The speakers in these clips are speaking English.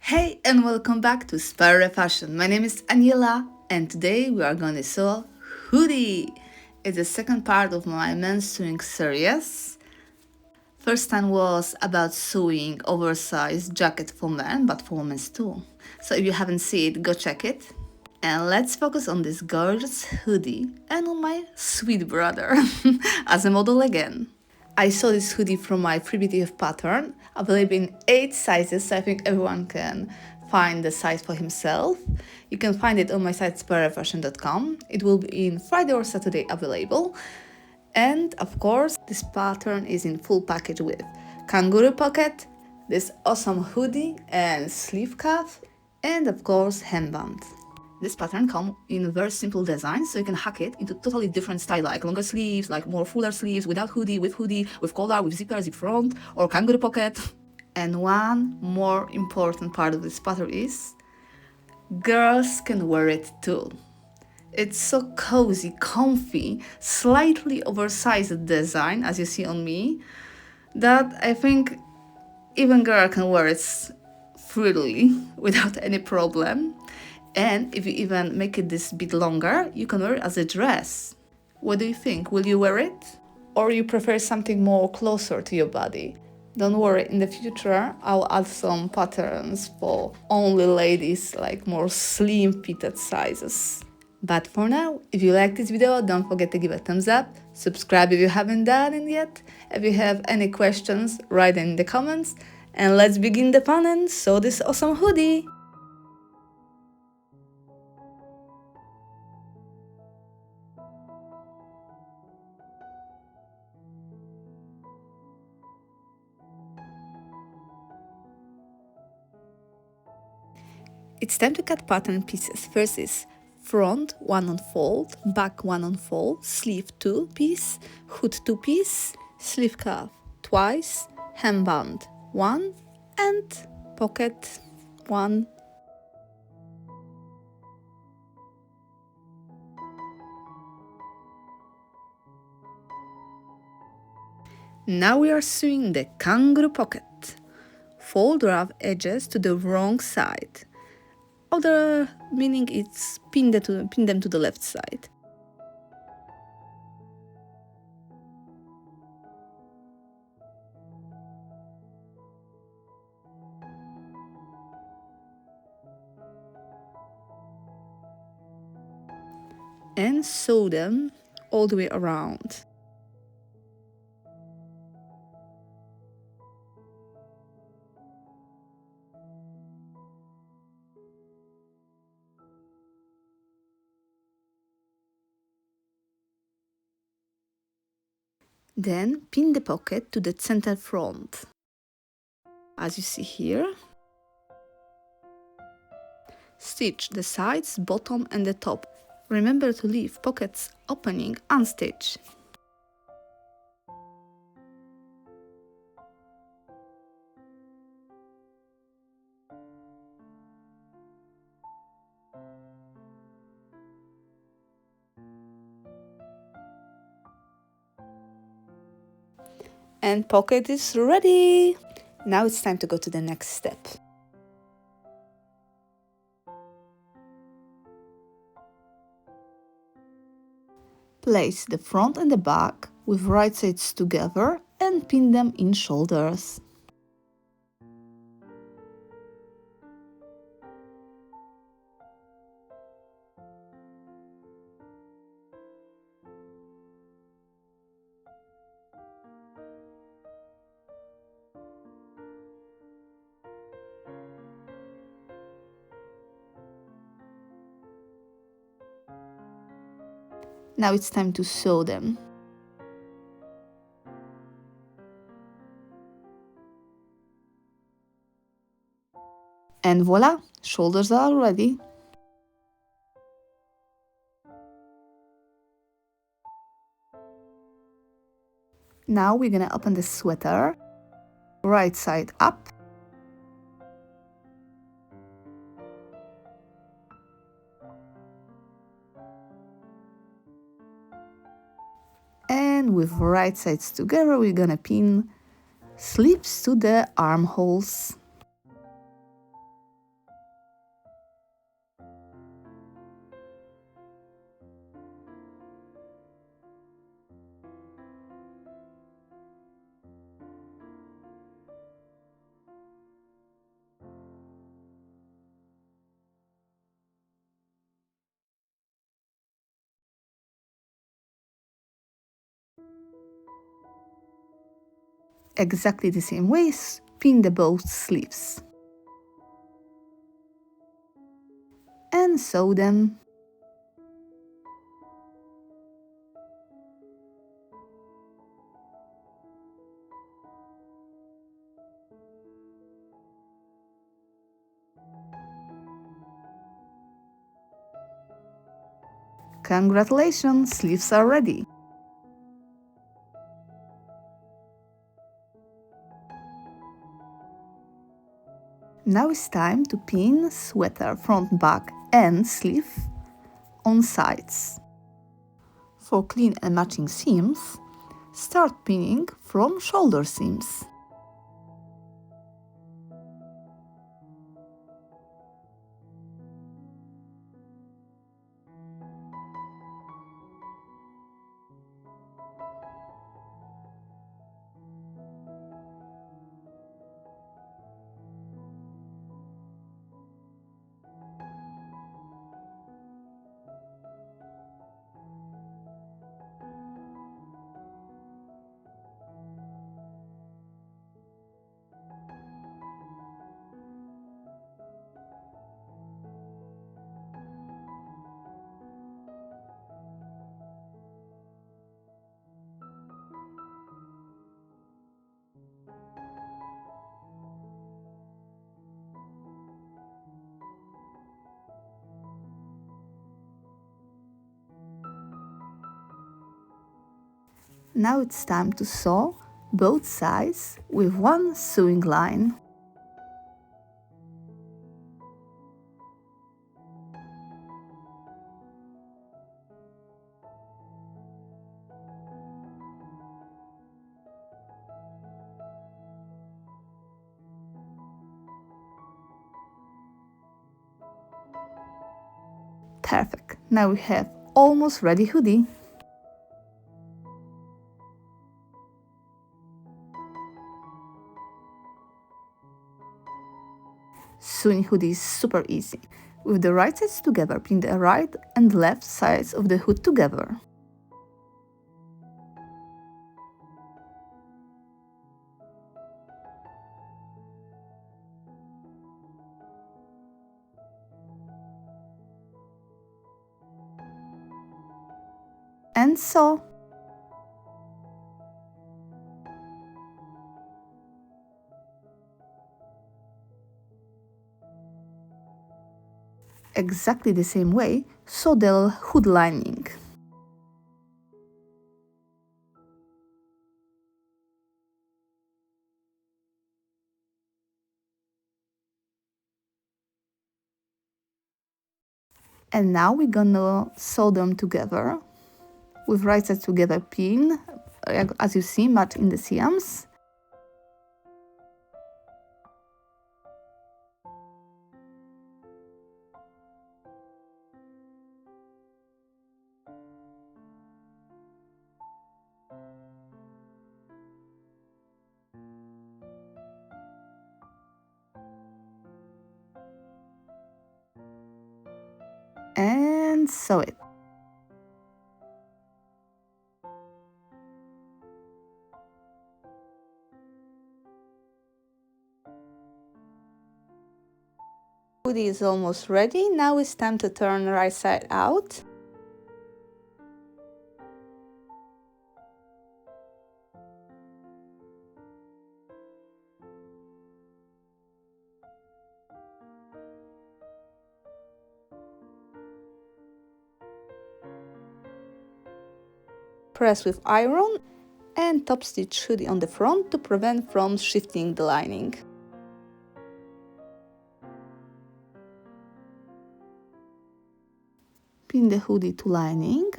Hey and welcome back to Spire Fashion. My name is Aniela and today we are going to sew Hoodie. It's the second part of my men's sewing series. First time was about sewing oversized jacket for men, but for women too. So if you haven't seen it, go check it. And let's focus on this gorgeous hoodie and on my sweet brother as a model again. I saw this hoodie from my FreeBTF pattern, available in 8 sizes, so I think everyone can find the size for himself. You can find it on my site sparefashion.com. It will be in Friday or Saturday available. And of course, this pattern is in full package with kangaroo pocket, this awesome hoodie and sleeve cuff, and of course hemband. This pattern comes in a very simple design, so you can hack it into totally different style, like longer sleeves, like more fuller sleeves, without hoodie, with collar, with zipper, zip front, or kangaroo pocket. And one more important part of this pattern is girls can wear it too. It's so cozy, comfy, slightly oversized design, as you see on me, that I think even girl can wear it freely without any problem. And if you even make it this bit longer, you can wear it as a dress. What do you think? Will you wear it? Or you prefer something more closer to your body? Don't worry, in the future I'll add some patterns for only ladies, like more slim fitted sizes. But for now, if you like this video, don't forget to give a thumbs up, subscribe if you haven't done it yet. If you have any questions, write them in the comments, and let's begin the fun and sew this awesome hoodie! It's time to cut pattern pieces. First is front 1 unfold, back 1 unfold, sleeve 2 piece, hood 2 piece, sleeve cuff twice, hemband 1 and pocket 1. Now we are sewing the kangaroo pocket. Fold rough edges to the wrong side. Other meaning it's pin them to the left side. And sew them all the way around. Then pin the pocket to the center front, as you see here. Stitch the sides, bottom and the top. Remember to leave pockets opening unstitched. And pocket is ready! Now it's time to go to the next step. Place the front and the back with right sides together and pin them in shoulders. Now it's time to sew them. And voila, shoulders are ready. Now we're gonna open the sweater, right side up. And with right sides together, we're gonna pin sleeves to the armholes. Exactly the same way, pin the both sleeves. And sew them. Congratulations, sleeves are ready. Now it's time to pin sweater front, back and sleeve on sides. For clean and matching seams, start pinning from shoulder seams. Now it's time to sew both sides with one sewing line. Perfect. Now we have almost ready hoodie. Sewing hoodie is super easy. With the right sides together, pin the right and left sides of the hood together. And sew. Exactly the same way, sew the hood lining. And now we're gonna sew them together. With right sides together, pin, as you see, match in the seams. And sew it. Hoodie is almost ready. Now it's time to turn right side out. Press with iron and top stitch hoodie on the front to prevent from shifting the lining. Pin the hoodie to lining.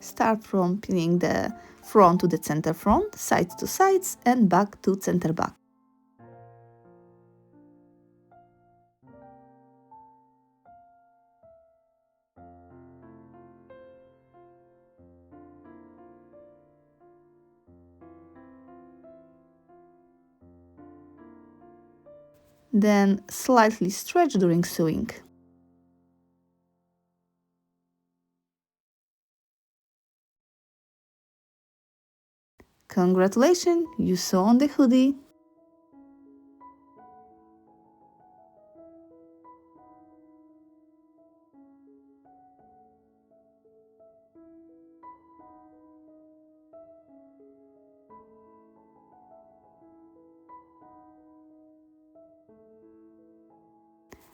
Start from pinning the front to the center front, sides to sides and back to center back. then slightly stretch during sewing. Congratulations, you sew on the hoodie!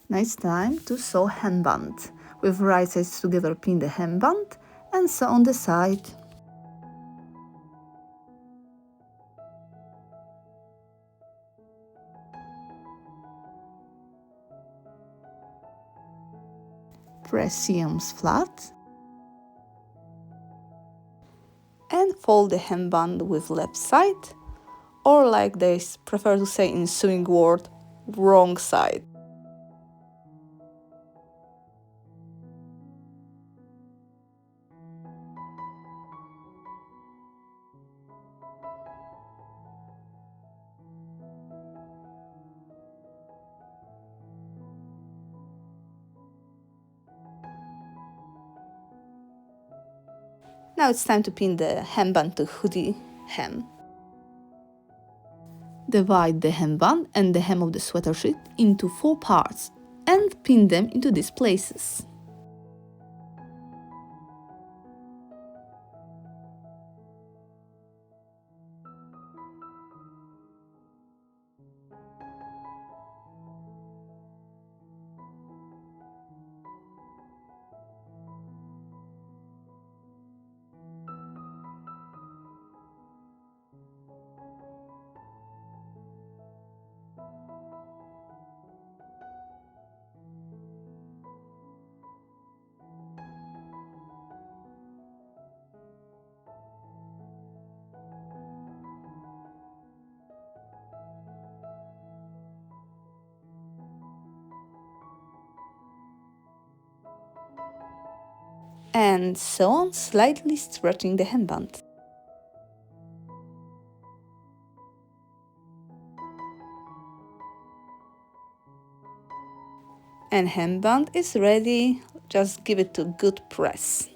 Now it's time to sew hemband. With right sides together, pin the hemband and sew on the side. Press seams flat and fold the hemband with left side, or like they prefer to say in sewing word, wrong side. Now it's time to pin the hemband to hoodie hem. Divide the hemband and the hem of the sweater sheet into 4 parts and pin them into these places. And sew on, slightly stretching the hemband. And hemband is ready, just give it a good press.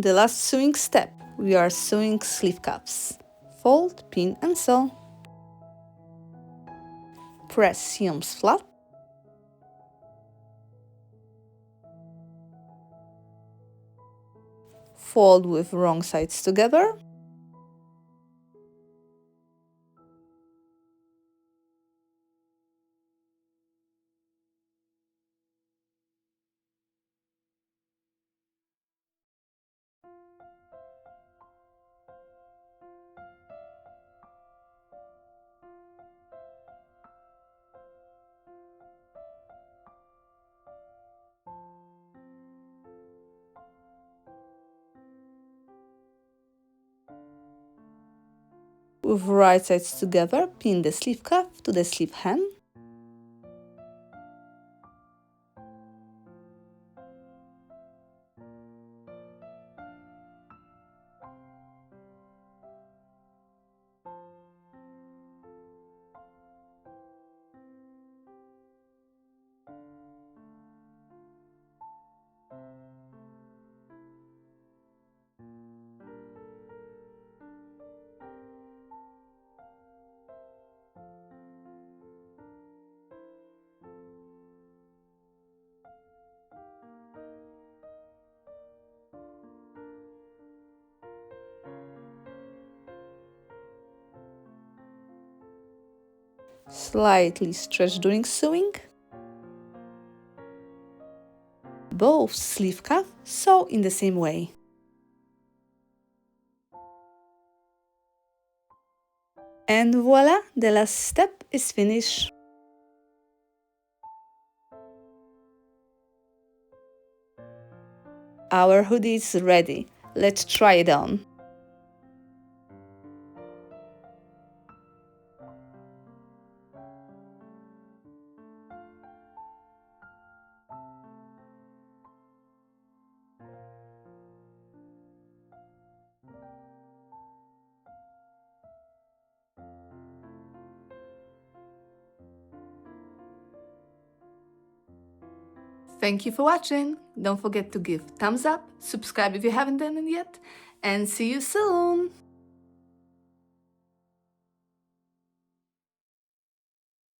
The last sewing step, we are sewing sleeve cuffs. Fold, pin and sew. Press seams flat. Fold with wrong sides together. With right sides together, pin the sleeve cuff to the sleeve hem. Slightly stretch during sewing. Both sleeve cuff sew in the same way. And voila, the last step is finished. Our hoodie is ready. Let's try it on. Thank you for watching. Don't forget to give thumbs up, subscribe if you haven't done it yet, and see you soon!